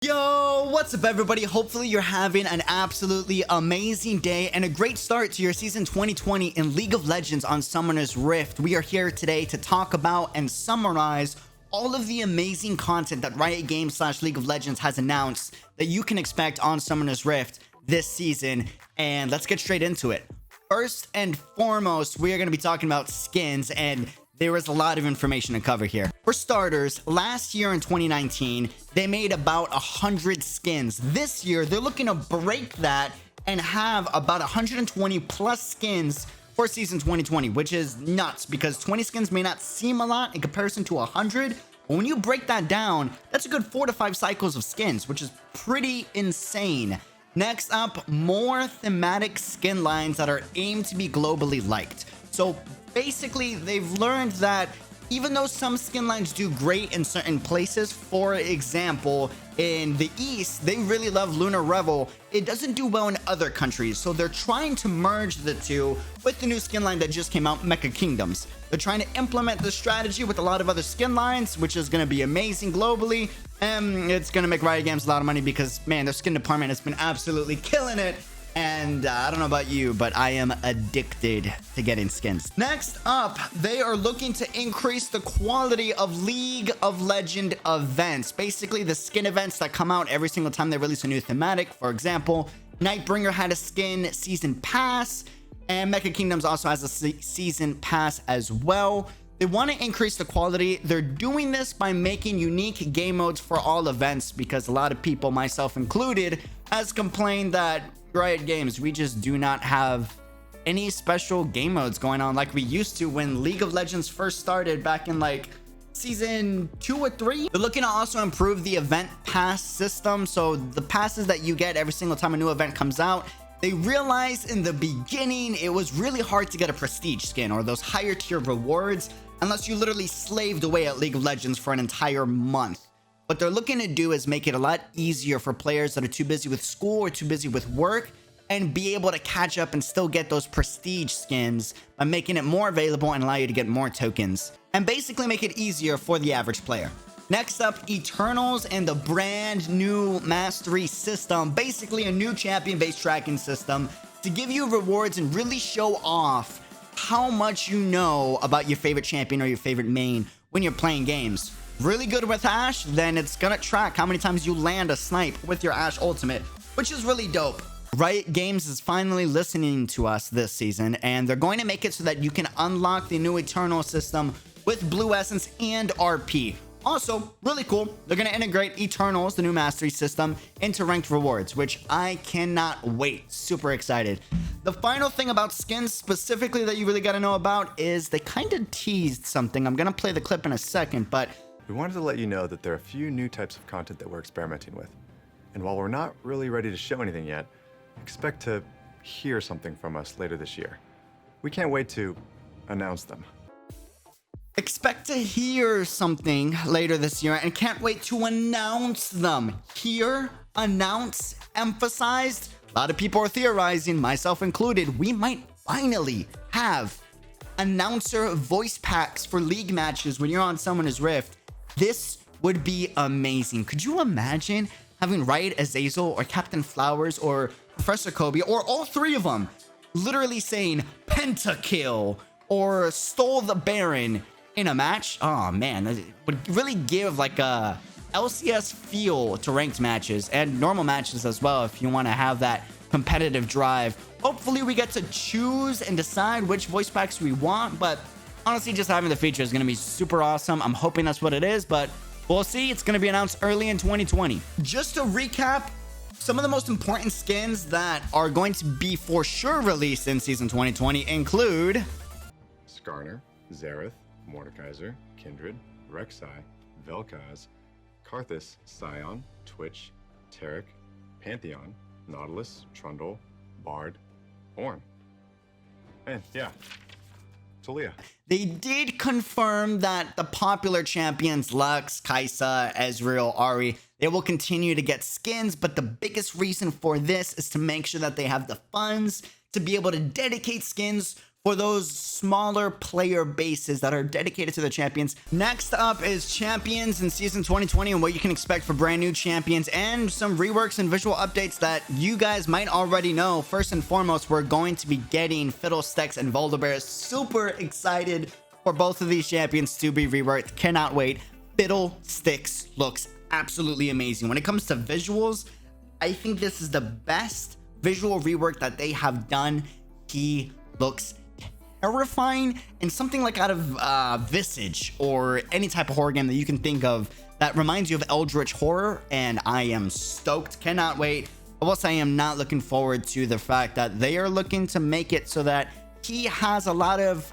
Yo, what's up everybody? Hopefully you're having an absolutely amazing day and a great start to your season 2020 in League of Legends on Summoner's Rift. We are here today to talk about and summarize all of the amazing content that Riot Games / League of Legends has announced that you can expect on Summoner's Rift this season. And let's get straight into it. First and foremost, we are going to be talking about skins, and there was a lot of information to cover here. For starters, last year in 2019, they made about 100 skins. This year, they're looking to break that and have about 120 plus skins for season 2020, which is nuts because 20 skins may not seem a lot in comparison to 100. But when you break that down, that's a good 4 to 5 cycles of skins, which is pretty insane. Next up, more thematic skin lines that are aimed to be globally liked. So basically, they've learned that even though some skin lines do great in certain places, for example, in the East, they really love Lunar Revel. It doesn't do well in other countries, so they're trying to merge the two with the new skin line that just came out, Mecha Kingdoms. They're trying to implement the strategy with a lot of other skin lines, which is going to be amazing globally, and it's going to make Riot Games a lot of money because, man, their skin department has been absolutely killing it. And I don't know about you, but I am addicted to getting skins. Next up, they are looking to increase the quality of League of Legends events. Basically, the skin events that come out every single time they release a new thematic. For example, Nightbringer had a skin season pass, and Mecha Kingdoms also has a season pass as well. They want to increase the quality. They're doing this by making unique game modes for all events because a lot of people, myself included, has complained that Riot Games, we just do not have any special game modes going on like we used to when League of Legends first started back in like season 2 or 3. They're looking to also improve the event pass system. So the passes that you get every single time a new event comes out, they realized in the beginning it was really hard to get a prestige skin or those higher tier rewards unless you literally slaved away at League of Legends for an entire month. What they're looking to do is make it a lot easier for players that are too busy with school or too busy with work and be able to catch up and still get those prestige skins by making it more available and allow you to get more tokens and basically make it easier for the average player. Next up, Eternals and the brand new mastery system, basically a new champion-based tracking system to give you rewards and really show off how much you know about your favorite champion or your favorite main when you're playing games. Really good with Ashe, then it's gonna track how many times you land a snipe with your Ashe ultimate, which is really dope. Riot Games is finally listening to us this season, and they're going to make it so that you can unlock the new Eternal system with Blue Essence and RP. Also, really cool, they're gonna integrate Eternals, the new mastery system, into ranked rewards, which I cannot wait. Super excited. The final thing about skins specifically that you really gotta know about is they kind of teased something. I'm gonna play the clip in a second, but we wanted to let you know that there are a few new types of content that we're experimenting with. And while we're not really ready to show anything yet, expect to hear something from us later this year. We can't wait to announce them. Expect to hear something later this year and can't wait to announce them. Hear, announce, emphasized. A lot of people are theorizing, myself included, we might finally have announcer voice packs for league matches when you're on Summoner's Rift. This would be amazing. Could you imagine having Riot Azazel or Captain Flowers or Professor Kobe or all three of them literally saying pentakill or stole the Baron in a match? Oh man, it would really give like a LCS feel to ranked matches and normal matches as well if you want to have that competitive drive. Hopefully we get to choose and decide which voice packs we want, but honestly, just having the feature is going to be super awesome. I'm hoping that's what it is, but we'll see. It's going to be announced early in 2020. Just to recap, some of the most important skins that are going to be for sure released in season 2020 include Skarner, Xerath, Mordekaiser, Kindred, Rek'Sai, Vel'Koz, Karthus, Scion, Twitch, Taric, Pantheon, Nautilus, Trundle, Bard, Ornn. And yeah, Talia. They did confirm that the popular champions Lux, Kai'Sa, Ezreal, Ahri, they will continue to get skins, but the biggest reason for this is to make sure that they have the funds to be able to dedicate skins for those smaller player bases that are dedicated to the champions. Next up is champions in season 2020 and what you can expect for brand new champions and some reworks and visual updates that you guys might already know. First and foremost, we're going to be getting Fiddlesticks and Volderbear. Super excited for both of these champions to be reworked. Cannot wait. Fiddlesticks looks absolutely amazing. When it comes to visuals, I think this is the best visual rework that they have done. He looks terrifying and something like out of Visage or any type of horror game that you can think of that reminds you of Eldritch Horror, and I am stoked. Cannot wait. I will say I am not looking forward to the fact that they are looking to make it so that he has a lot of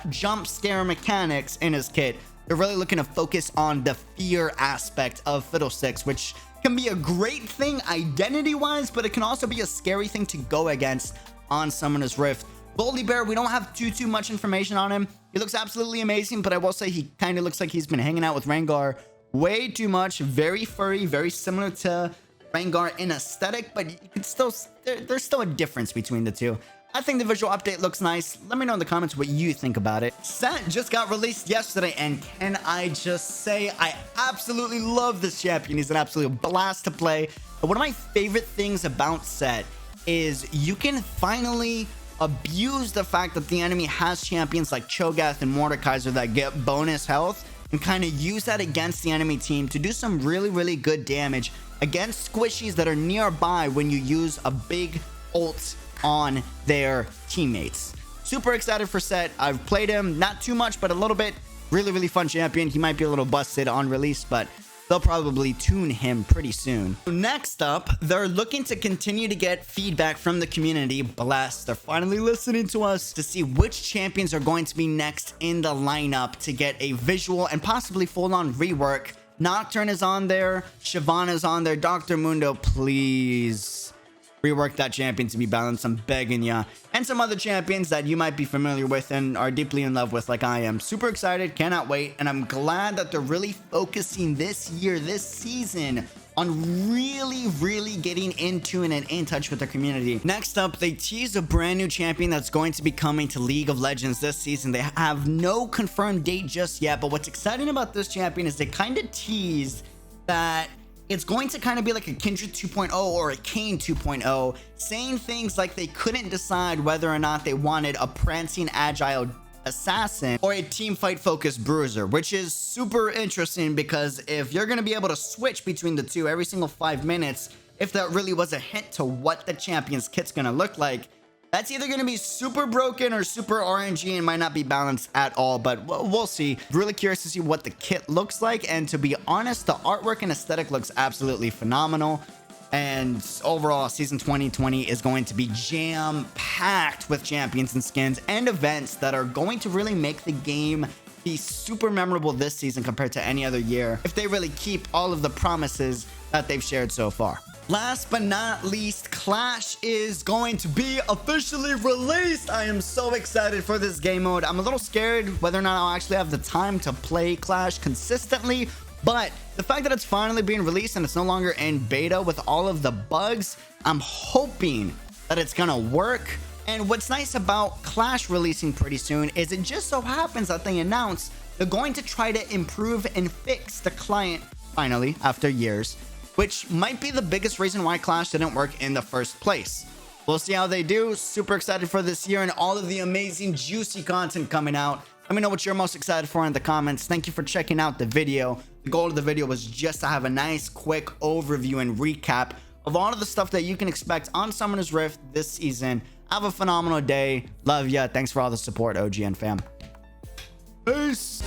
jump scare mechanics in his kit. They're really looking to focus on the fear aspect of Fiddlesticks, which can be a great thing identity wise, but it can also be a scary thing to go against on Summoner's Rift. Volderbear, we don't have too much information on him. He looks absolutely amazing, but I will say he kind of looks like he's been hanging out with Rengar way too much. Very furry, very similar to Rengar in aesthetic, but you can still, there's still a difference between the two. I think the visual update looks nice. Let me know in the comments what you think about it. Set just got released yesterday, and can I just say I absolutely love this champion. He's an absolute blast to play. But one of my favorite things about Set is you can finally abuse the fact that the enemy has champions like Cho'Gath and Mordekaiser that get bonus health and kind of use that against the enemy team to do some really good damage against squishies that are nearby when you use a big ult on their teammates. Super excited for Set. I've played him not too much, but a little bit. Really fun champion. He might be a little busted on release, but they'll probably tune him pretty soon. Next up, they're looking to continue to get feedback from the community. Bless, they're finally listening to us to see which champions are going to be next in the lineup to get a visual and possibly full-on rework. Nocturne is on there, Shyvana is on there. Dr. Mundo, please rework that champion to be balanced. I'm begging ya. And some other champions that you might be familiar with and are deeply in love with like I am. Super excited, cannot wait, and I'm glad that they're really focusing this year, this season, on really getting into and in touch with their community. Next up, they teased a brand new champion that's going to be coming to League of Legends this season. They have no confirmed date just yet, but what's exciting about this champion is they kind of teased that it's going to kind of be like a Kindred 2.0 or a Kayn 2.0, saying things like they couldn't decide whether or not they wanted a prancing agile assassin or a team fight focused bruiser, which is super interesting because if you're going to be able to switch between the two every single 5 minutes, if that really was a hint to what the champion's kit's going to look like, that's either going to be super broken or super RNG and might not be balanced at all, but we'll see. Really curious to see what the kit looks like, and to be honest, the artwork and aesthetic looks absolutely phenomenal. And overall, season 2020 is going to be jam-packed with champions and skins and events that are going to really make the game be super memorable this season compared to any other year, if they really keep all of the promises that they've shared so far. Last but not least, Clash is going to be officially released. I am so excited for this game mode. I'm a little scared whether or not I'll actually have the time to play Clash consistently, but the fact that it's finally being released and it's no longer in beta with all of the bugs, I'm hoping that it's gonna work. And what's nice about Clash releasing pretty soon is it just so happens that they announced they're going to try to improve and fix the client finally after years, which might be the biggest reason why Clash didn't work in the first place. We'll see how they do. Super excited for this year and all of the amazing juicy content coming out. Let me know what you're most excited for in the comments. Thank you for checking out the video. The goal of the video was just to have a nice quick overview and recap of all of the stuff that you can expect on Summoner's Rift this season. Have a phenomenal day. Love ya. Thanks for all the support, OGN fam. Peace.